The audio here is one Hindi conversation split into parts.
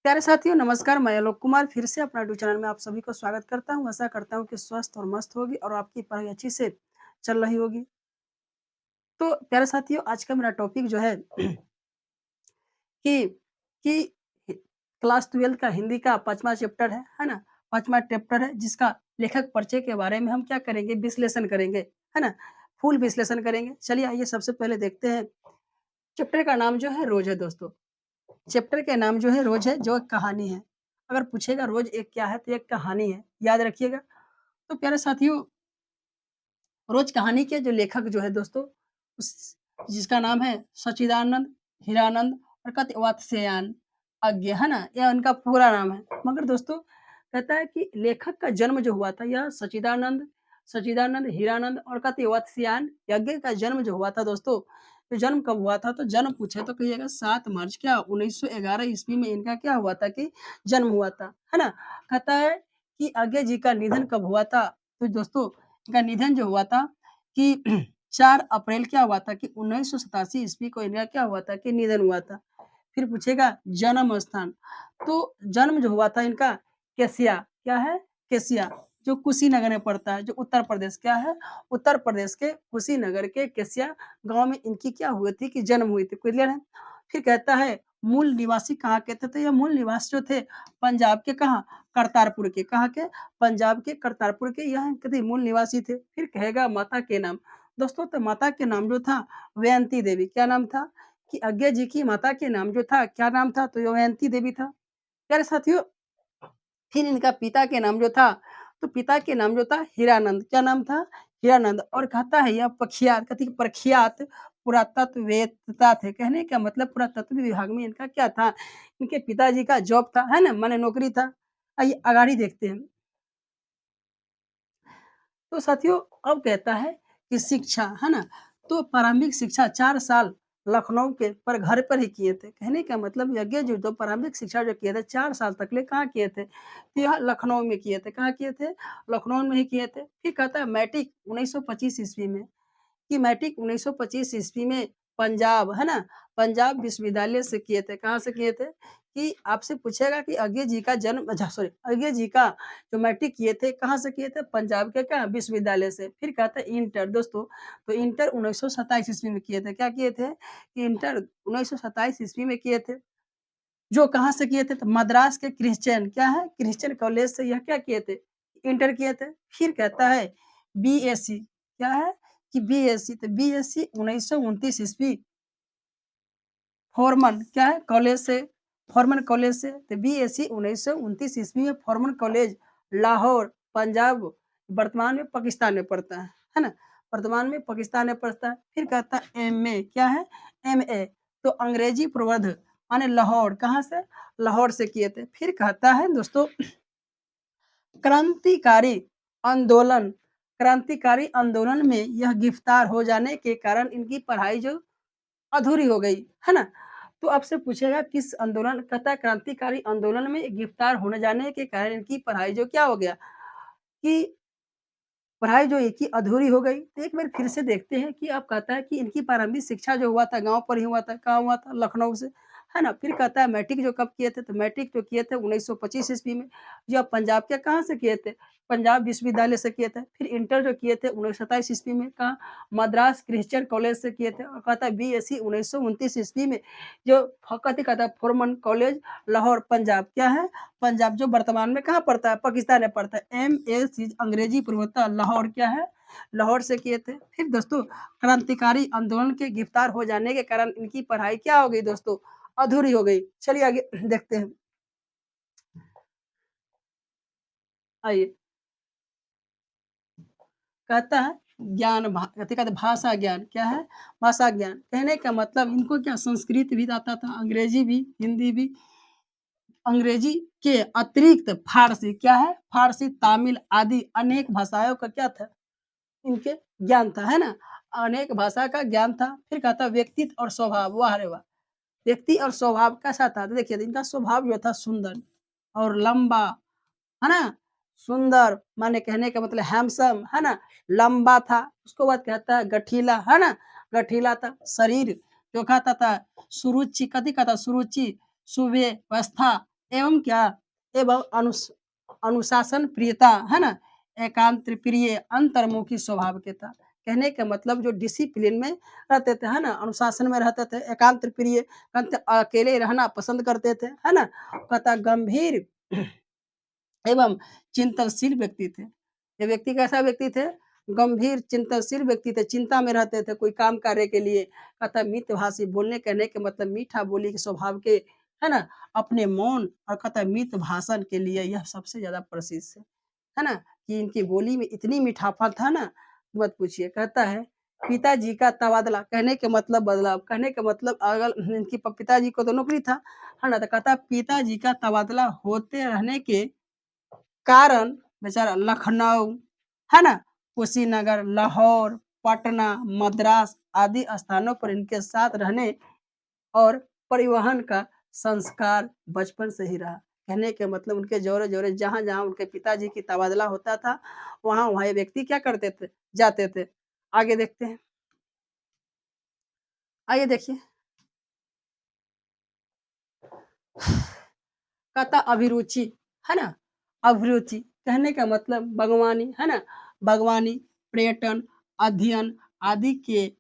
प्यारे साथियों नमस्कार, मैं आलोक कुमार फिर से अपना यूट्यूब चैनल में आप सभी को स्वागत करता हूँ। आशा करता हूँ कि स्वस्थ और मस्त होगी और आपकी पढ़ाई अच्छी से चल रही होगी। तो प्यारे साथियों आज का मेरा टॉपिक जो है कि कि क्लास 12 का हिंदी का 5वां चैप्टर है ना? 5वां चैप्टर है जिसका लेखक परिचय के बारे में हम क्या करेंगे विश्लेषण करेंगे, है ना? फुल विश्लेषण करेंगे। चलिए आइए सबसे पहले देखते हैं। चैप्टर का नाम जो है रोज़ है दोस्तों। चैप्टर का नाम जो है रोज़ है जो एक कहानी है। अगर पूछेगा रोज़ एक क्या है तो एक कहानी है, याद रखिएगा। तो प्यारे साथियों रोज़ कहानी के जो लेखक जो है दोस्तों उस जिसका नाम है सच्चिदानंद, हीरानंद और वात्स्यायन आज्ञे, है ना? यह उनका पूरा नाम है। मगर दोस्तों कहता है कि लेखक का जन्म जो हुआ था यह सच्चिदानंद सच्चिदानंद, हीरानंद और वात्स्यायन यज्ञ का जन्म जो हुआ था दोस्तों, तो जन्म कब हुआ था? तो जन्म पूछे तो कहिएगा 7 मार्च क्या 1911 ईस्वी में इनका क्या हुआ था कि जन्म हुआ था, है ना? कहता है कि आज्ञे जी का निधन कब हुआ था? तो दोस्तों इनका निधन जो हुआ था कि 4 अप्रैल क्या हुआ था कि 1987 ईस्वी को इनका क्या हुआ था कि निधन हुआ था। फिर पूछेगा जन्म स्थान, तो जन्म जो हुआ था इनका केसिया, क्या है? केसिया, जो कुशीनगर में पड़ता है, जो उत्तर प्रदेश क्या है? उत्तर प्रदेश के कुशीनगर के केसिया गाँव में इनकी क्या हुई थी कि जन्म हुई थी, क्लियर है? फिर कहता है मूल निवासी कहाँ के थे? तो ये मूल निवासी जो थे पंजाब के कहाँ? करतारपुर के, कहाँ के? पंजाब के करतारपुर के यह कहते मूल निवासी थे। फिर कहेगा माता के नाम, दोस्तों तो माता के नाम जो था वयंती देवी, क्या नाम था? कि आज्ञा जी की माता के नाम जो था, क्या नाम था? तो ये वयंती देवी था। प्यारे साथियों फिर इनका पिता के नाम जो था, तो पिता के नाम जो था हीरानंद, क्या नाम था? हीरानंद और कहता है यह प्रख्यात कहती प्रख्यात पुरातत्ववेत्ता थे। कहने का मतलब पुरातत्व विभाग में इनका क्या था? इनके पिताजी का जॉब था, है ना? माने नौकरी था। आइए अगाड़ी देखते हैं। तो साथियों अब कहता है कि शिक्षा, है ना? तो प्रारंभिक शिक्षा 4 साल लखनऊ के पर घर पर ही किए थे। कहने का मतलब यज्ञ जो तो प्रारंभिक शिक्षा जो किए थे 4 साल तक ले कहाँ किए थे? तो यह लखनऊ में किए थे। कहाँ किए थे? लखनऊ में ही किए थे। फिर कहता है मैट्रिक 1925 ईस्वी में कि मैट्रिक 1925 ईस्वी में पंजाब, है ना? पंजाब विश्वविद्यालय से किए थे। कहाँ से किए थे? कि आपसे पूछेगा कि अज्ञे जी का जन्म अच्छा सॉरी अज्ञे जी का जो मैट्रिक किए थे, कहाँ से किए थे? पंजाब के क्या विश्वविद्यालय से। फिर कहता है इंटर दोस्तों, तो इंटर 1927 ईस्वी में किए थे। क्या किए थे? कि इंटर 1927 ईस्वी में किए थे। जो कहाँ से किए थे? तो मद्रास के क्रिश्चियन क्या है? क्रिश्चियन कॉलेज से यह क्या किए थे? इंटर किए थे। फिर कहता है बीएससी क्या है? कि बीएससी तो बीएससी 1929 ईस्वी फॉरमन क्या है? कॉलेज से फॉरमन कॉलेज से तो बीएससी 1929 ईस्वी में फॉरमन कॉलेज लाहौर पंजाब वर्तमान में पाकिस्तान में पड़ता है ना? वर्तमान में पाकिस्तान में पड़ता है। फिर कहता है एमए क्या है? एमए तो अंग्रेजी प्रवर्ध माने लाहौर कहाँ से? लाहौर से किए थे। फिर कहता है दोस्तों क्रांतिकारी आंदोलन क्रांतिकारी आंदोलन में यह गिरफ्तार हो जाने के कारण इनकी पढ़ाई जो अधूरी हो गई, है ना? तो आपसे पूछेगा किस आंदोलन कहता क्रांतिकारी आंदोलन में गिरफ्तार होने जाने के कारण इनकी पढ़ाई जो क्या हो गया कि पढ़ाई जो एक ही अधूरी हो गई। तो एक बार फिर से देखते हैं कि अब कहता है कि इनकी प्रारंभिक शिक्षा जो हुआ था गाँव पर ही हुआ था। कहाँ हुआ था? लखनऊ से, है ना? फिर कहता है मैट्रिक जो कब किए थे? तो मैट्रिक जो किए थे 1925 ईस्वी में। जो अब पंजाब के कहाँ से किए थे? पंजाब विश्वविद्यालय से किए थे। फिर इंटर जो किए थे 1927 ईस्वी में कहाँ? मद्रास क्रिश्चियन कॉलेज से किए थे और कहता है बीएससी 1929 ईस्वी में जो कहता है फॉरमन कॉलेज लाहौर पंजाब क्या है? पंजाब जो वर्तमान में कहाँ पड़ता है? पाकिस्तान में पड़ता है। एमएसी अंग्रेजी प्रवक्ता लाहौर क्या है? लाहौर से किए थे। फिर दोस्तों क्रांतिकारी आंदोलन के गिरफ्तार हो जाने के कारण इनकी पढ़ाई क्या हो गई दोस्तों? अधूरी हो गई। चलिए आगे देखते हैं। आइए कहता है ज्ञान कहते भाषा ज्ञान क्या है? भाषा ज्ञान कहने का मतलब इनको क्या संस्कृत भी आता था, अंग्रेजी भी, हिंदी भी। अंग्रेजी के अतिरिक्त फारसी क्या है? फारसी, तमिल आदि अनेक भाषाओं का क्या था? इनके ज्ञान था, है ना? अनेक भाषा का ज्ञान था। फिर कहता व्यक्तित्व और स्वभाव, वाह रे वाह! व्यक्ति और स्वभाव कैसा था? तो देखिए इनका स्वभाव जो था सुंदर और लंबा, है ना? सुंदर माने कहने का मतलब हैंडसम, है ना? लंबा था। उसके बाद कहता है गठीला, है ना? गठीला था। शरीर जो कहता था सुरुचि, कथी कहता? सुरुचि, सुव्यवस्था एवं क्या, एवं अनुशासन प्रियता, है ना, एकांत प्रिय अंतर्मुखी स्वभाव के था। कहने का मतलब जो डिसिप्लिन में रहते थे, है ना, अनुशासन में रहते थे, एकांत प्रिय, कहते अकेले रहना पसंद करते थे, है ना, कहता गंभीर एवं चिंतनशील व्यक्ति थे। ये व्यक्ति कैसा व्यक्ति थे? गंभीर चिंतनशील व्यक्ति थे, चिंता में रहते थे कोई काम कार्य के लिए। कहता मितभाषी, बोलने कहने के मतलब मीठा बोली के स्वभाव के, है ना, अपने मौन और कहता मित भाषण के लिए यह सबसे ज्यादा प्रसिद्ध है ना, कि इनकी बोली में इतनी मीठापन था ना, मत पूछिए। कहता है पिताजी का तबादला, कहने के मतलब बदलाव, कहने का मतलब अगर इनकी पिताजी को तो नौकरी था, है ना, तो कहता पिताजी का तबादला होते रहने के कारण बेचारा लखनऊ, है ना, कुशीनगर, लाहौर, पटना, मद्रास आदि स्थानों पर इनके साथ रहने और परिवहन का संस्कार बचपन से ही रहा। कहने के मतलब उनके जोरे जोरे जहाँ जहाँ उनके पिताजी की तबादला होता था, वहाँ वहाँ ये व्यक्ति क्या करते थे, जाते थे। आगे देखते हैं, आइए देखिए। कहता अभिरुचि, है ना, अभिरुचि कहने का मतलब बागवानी, है ना, बागवानी, पर्यटन, अध्ययन आदि के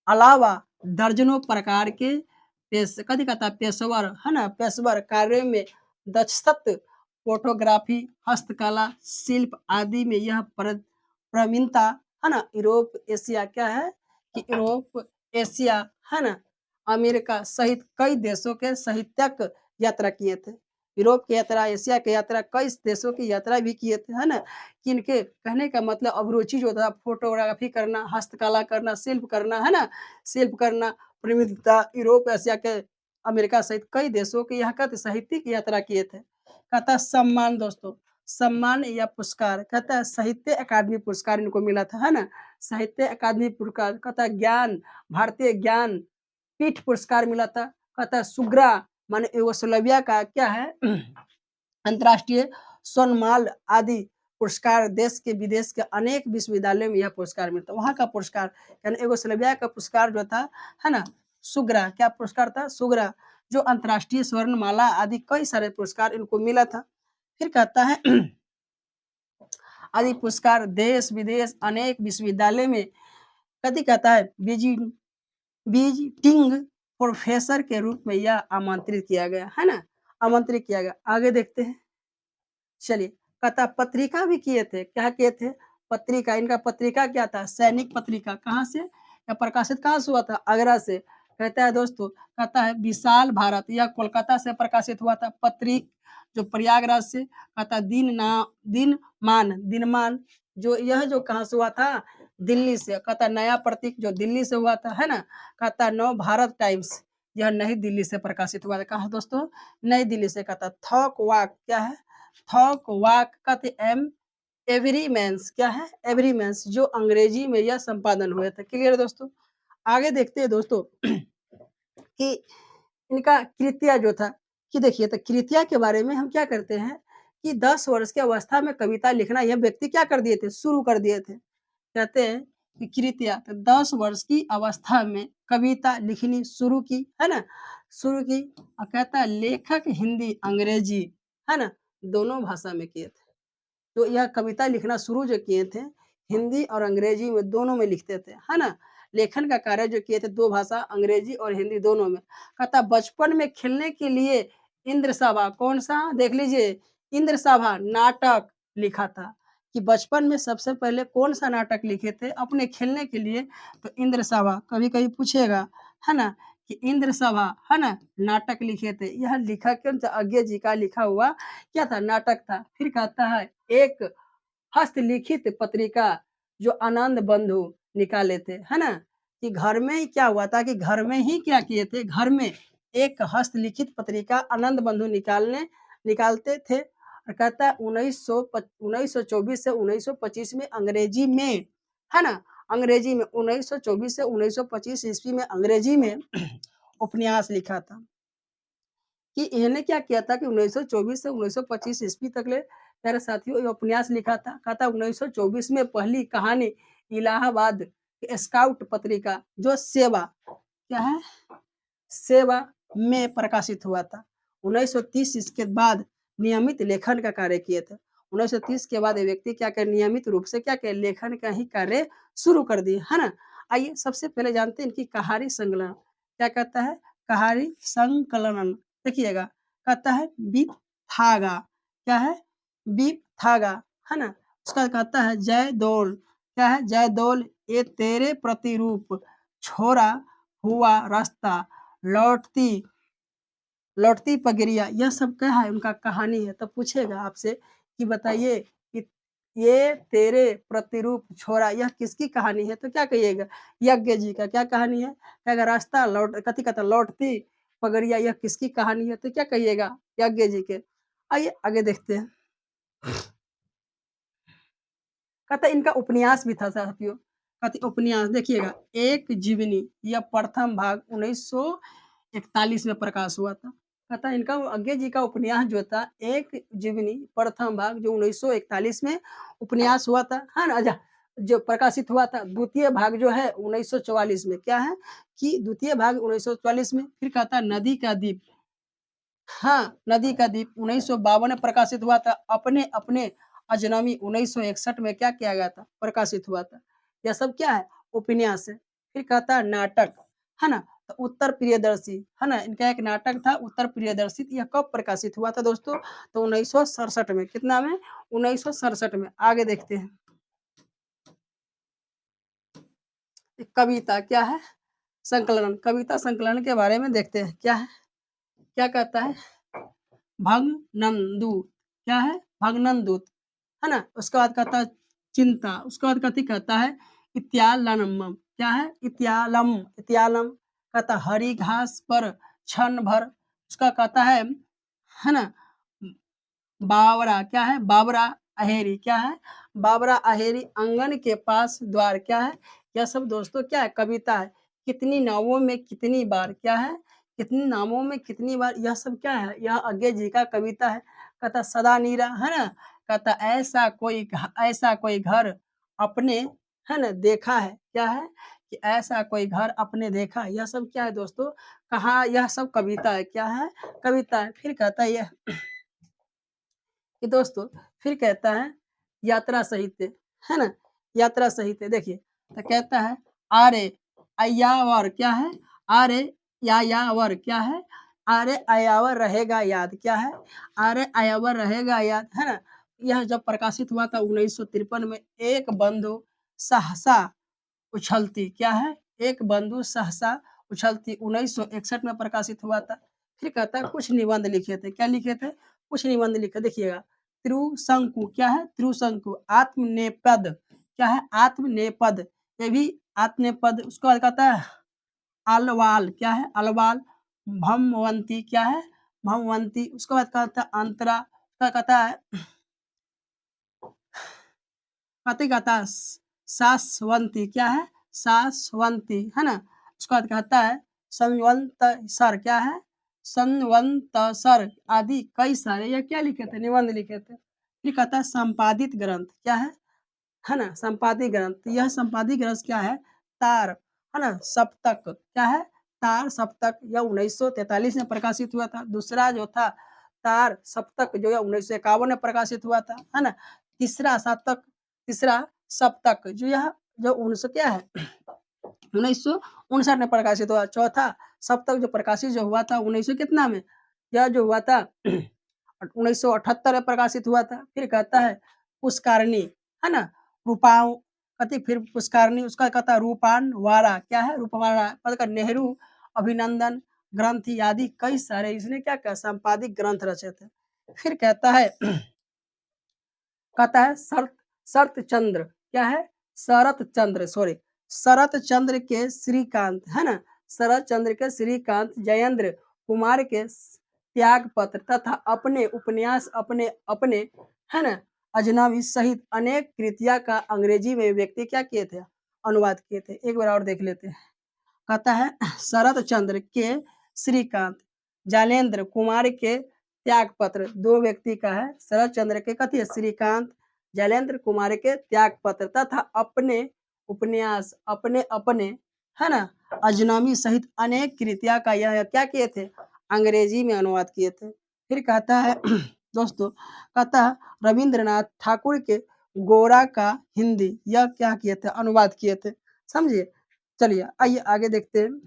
अलावा दर्जनों प्रकार के कथी कहता पेशेवर, है ना, पेशेवर कार्यों में दक्षत, फोटोग्राफी, हस्तकला, शिल्प आदि में यह प्रवीणता, है ना, यूरोप एशिया क्या है कि यूरोप एशिया, है ना, अमेरिका सहित कई देशों के साहित्यक यात्रा किए थे। यूरोप की यात्रा, एशिया की यात्रा, कई देशों की यात्रा भी किए थे, है ना, कि इनके कहने का मतलब अभिरुचि जो था फोटोग्राफी करना, हस्तकला करना, शिल्प करना, है ना, शिल्प करना, प्रविधता, यूरोप एशिया के अमेरिका सहित कई देशों के यहाँ का साहित्यिक यात्रा किए थे। कहता सम्मान दोस्तों, सम्मान या पुरस्कार, कहता है साहित्य अकादमी पुरस्कार इनको मिला था, है ना, साहित्य अकादमी पुरस्कार। कहता ज्ञान, भारतीय ज्ञान पीठ पुरस्कार मिला था। कहता है सुग्रा माने यूगोस्लाविया का क्या है अंतर्राष्ट्रीय स्वरमाल आदि पुरस्कार, देश के विदेश के अनेक विश्वविद्यालयों में यह पुरस्कार मिलता। वहाँ का पुरस्कार यानी यूगोस्लाविया का पुरस्कार जो था, है ना, सुग्रा, क्या पुरस्कार था, सुग्रा, जो अंतर्राष्ट्रीय स्वर्णमाला आदि कई सारे पुरस्कार इनको मिला था। फिर कहता है आदि पुरस्कार देश विदेश अनेक विश्वविद्यालय में कथी कहता है विजिटिंग प्रोफेसर के रूप में यह आमंत्रित किया गया, है ना, आमंत्रित किया गया। आगे देखते हैं, चलिए। कहता पत्रिका भी किए थे, क्या किए थे, पत्रिका, इनका पत्रिका क्या था, सैनिक पत्रिका। कहाँ से या प्रकाशित कहाँ से हुआ था, आगरा से। कहता है दोस्तों, कहता है विशाल भारत, यह कोलकाता से प्रकाशित हुआ था। पत्रिक जो प्रयागराज से। कहता दिनमान जो यह जो कहाँ से हुआ था, दिल्ली से। कहता नया प्रतीक जो दिल्ली से हुआ था, है ना। कहता नव भारत टाइम्स, यह नई दिल्ली से प्रकाशित हुआ था। कहाँ दोस्तों, नई दिल्ली से। कहता थॉक वाक क्या है, थॉक वाक कहते एम एवरीमैन्स, क्या है, एवरीमैन्स, जो अंग्रेजी में यह संपादन हुए थे। क्लियर दोस्तों। आगे देखते हैं दोस्तों कि इनका कृत्या जो था, कि देखिए तो कृत्या के बारे में हम क्या करते हैं कि 10 वर्ष की अवस्था में कविता लिखना यह व्यक्ति क्या कर दिए थे, शुरू कर दिए थे। कहते हैं कि कृत्या तो 10 वर्ष की अवस्था में कविता लिखनी शुरू की, है ना, शुरू की। और कहता है लेखक हिंदी अंग्रेजी, है ना, दोनों भाषा में किए थे। तो यह कविता लिखना शुरू जो किए थे, हिंदी और अंग्रेजी में दोनों में लिखते थे, है ना। लेखन का कार्य जो किए थे दो भाषा, अंग्रेजी और हिंदी दोनों में। कहता बचपन में खेलने के लिए इंद्र सभा, कौन सा देख लीजिए, इंद्र सभा नाटक लिखा था। कि बचपन में सबसे पहले कौन सा नाटक लिखे थे अपने खेलने के लिए, तो इंद्र सभा। कभी कभी पूछेगा, है ना, कि इंद्र सभा, है ना, नाटक लिखे थे। यह लिखा क्यों था, अज्ञे जी का लिखा हुआ क्या था, नाटक था। फिर कहता है एक हस्तलिखित पत्रिका जो आनंद बंधु निकाले थे, है ना, कि घर में ही क्या हुआ था, कि घर में ही क्या किए थे, घर में एक हस्तलिखित पत्रिका आनंद बंधु निकालते थे। और कहता है 1924 से 1925 में अंग्रेजी में, है ना, अंग्रेजी में 1924 से 1925 ईस्वी में अंग्रेजी में उपन्यास लिखा था। कि इन्होंने क्या किया था कि 1924 से 1925 ईस्वी तक ले प्यारे साथियों ये उपन्यास लिखा था। कहा था 1924 में पहली कहानी इलाहाबाद स्काउट पत्रिका जो सेवा क्या है, सेवा में प्रकाशित हुआ था। 1930 इसके बाद नियमित लेखन का कार्य किए थे। 1930 के बाद ये व्यक्ति क्या करे, नियमित रूप से क्या करे, लेखन का ही कार्य शुरू कर दिए, है ना। आइए सबसे पहले जानते हैं इनकी कहानी संकलन क्या कहता है। कहानी संकलन देखिएगा, कहता है बिपथागा, क्या है, बिपथागा, है ना। उसका कहता है जय दौल, क्या है, जय दौल ये तेरे प्रतिरूप, छोरा हुआ रास्ता, लौटती लौटती पगड़िया, यह सब क्या है, उनका कहानी है। तो पूछेगा आपसे कि बताइए कि ये तेरे प्रतिरूप छोरा यह किसकी कहानी है, तो क्या कहिएगा, यज्ञ जी का क्या कहानी है। कहेगा रास्ता लौट कथी कहता लौटती पगड़िया यह किसकी कहानी है, तो क्या कहिएगा, यज्ञ जी के। आइए आगे देखते हैं। कहता इनका उपन्यास भी था साथियों, कहते उपन्यास देखिएगा, एक जीवनी, यह प्रथम भाग 1941 में प्रकाश हुआ था। कहता इनका अज्ञे जी का उपन्यास जो था एक जीवनी प्रथम भाग जो 1941 में उपन्यास हुआ था, है ना, जो प्रकाशित हुआ था। द्वितीय भाग जो है 1944 में, क्या है कि द्वितीय भाग 1944 में। फिर कहता नदी का द्वीप, हाँ नदी का द्वीप 1952 में प्रकाशित हुआ था। अपने अपने अजनबी 1961 में क्या किया गया था, प्रकाशित हुआ था। यह सब क्या है, उपन्यास है। फिर कहता है नाटक, है ना, तो उत्तर प्रियदर्शी, है ना, इनका एक नाटक था उत्तर प्रियदर्शी। यह कब प्रकाशित हुआ था दोस्तों, तो 1967 में, कितना में, 1967 में। आगे देखते हैं कविता क्या है, संकलन, कविता संकलन के बारे में देखते हैं क्या है। क्या कहता है, भग्नंदूत, क्या है, भग्नंदूत, है ना। उसके बाद कहता है चिंता, उसके बाद कथी कहता है इत्यालनम, क्या है, इत्यालम, इत्यालम, कहता हरी घास पर क्षण भर। उसका कहता है ना, बावरा, क्या है, बाबरा अहेरी, क्या है, बाबरा अहेरी, आंगन के पास द्वार, क्या है। यह सब दोस्तों क्या है, कविता है। कितनी नावों में कितनी बार, क्या है, कितनी नामों में कितनी बार, यह सब क्या है, यह अज्ञे जी का कविता है। कहता सदा नीरा, है ना, कहता ऐसा कोई घर अपने, है ना, देखा है, क्या है कि ऐसा कोई घर अपने देखा। यह सब क्या है दोस्तों, कहा, यह सब कविता है, क्या है, कविता है। फिर कहता है यह कि दोस्तों, फिर कहता है यात्रा साहित्य, है ना, यात्रा साहित्य देखिए। तो कहता है आरे अयावर, क्या है, आरे यायावर, क्या है, आरे अयावर रहेगा याद, क्या है, आरे अयावर रहेगा याद, है ना। यह जब प्रकाशित हुआ था 1953 में। एक बंधु सहसा उछलती, क्या है, एक बंधु सहसा उछलती 1961 में प्रकाशित हुआ था। फिर कहता है कुछ निबंध लिखे थे, क्या लिखे थे, कुछ निबंध लिखे। देखिएगा त्रिशंकु, क्या है, त्रिशंकु, आत्मनेपद, क्या है, आत्मनेपद, ये भी आत्मनेपद। उसके बाद कहता है अलवाल, क्या है, अलवाल, भमवंती, क्या है, भमवंती। उसके बाद कहता है अंतरा, उसका कहता है कथी कहता है सासवंती, क्या है, सासवंती, है ना। उसके बाद कहता है संवंत सर, क्या है, संवंत सर आदि कई सारे ये क्या लिखे थे, निबंध लिखे थे। फिर कहता है संपादित ग्रंथ, क्या है ना, संपादित ग्रंथ। यह संपादित ग्रंथ क्या है, तार, है ना, सप्तक, क्या है, तार सप्तक, यह 1943 में प्रकाशित हुआ था। दूसरा जो था तार सप्तक जो है 1951 में प्रकाशित हुआ था, है ना। तीसरा सप्तक, तीसरा सप्तक जो यह जो 1900 क्या है 1959 में प्रकाशित हुआ। चौथा सप्तक जो प्रकाशित जो हुआ था 1900 कितना में, यह जो हुआ था 1978 में प्रकाशित हुआ था। फिर कहता है पुष्कारनी, है ना, रूपाओं कति, फिर पुष्कारनी। उसका कहता है रूपान वारा, क्या है, रूपवारा, पद का नेहरू अभिनंदन ग्रंथ आदि कई सारे इसने क्या कहा, संपादित ग्रंथ रचे थे। फिर कहता है शरत शरत चंद्र, क्या है, शरत चंद्र, सॉरी, शरत चंद्र के श्रीकांत, है ना, शरत चंद्र के श्रीकांत जयेंद्र कुमार के त्याग पत्र तथा अपने उपन्यास अपने अपने, है ना, अजनबी सहित अनेक कृतियां का अंग्रेजी में व्यक्ति क्या किए थे, अनुवाद किए थे। एक बार और देख लेते हैं। कहता है शरत चंद्र के श्रीकांत जालेंद्र कुमार के त्याग पत्र, दो व्यक्ति का है, शरत चंद्र के कथी है, श्रीकांत जैलेंद्र कुमार के त्याग पत्र तथा अपने उपन्यास अपने अपने, है ना, अजनबी सहित अनेक कृतियां का यह क्या किए थे, अंग्रेजी में अनुवाद किए थे। फिर कहता है दोस्तों, कहता है रवींद्रनाथ ठाकुर के गोरा का हिंदी यह क्या किए थे, अनुवाद किए थे। समझिए? चलिए आइए आगे देखते हैं।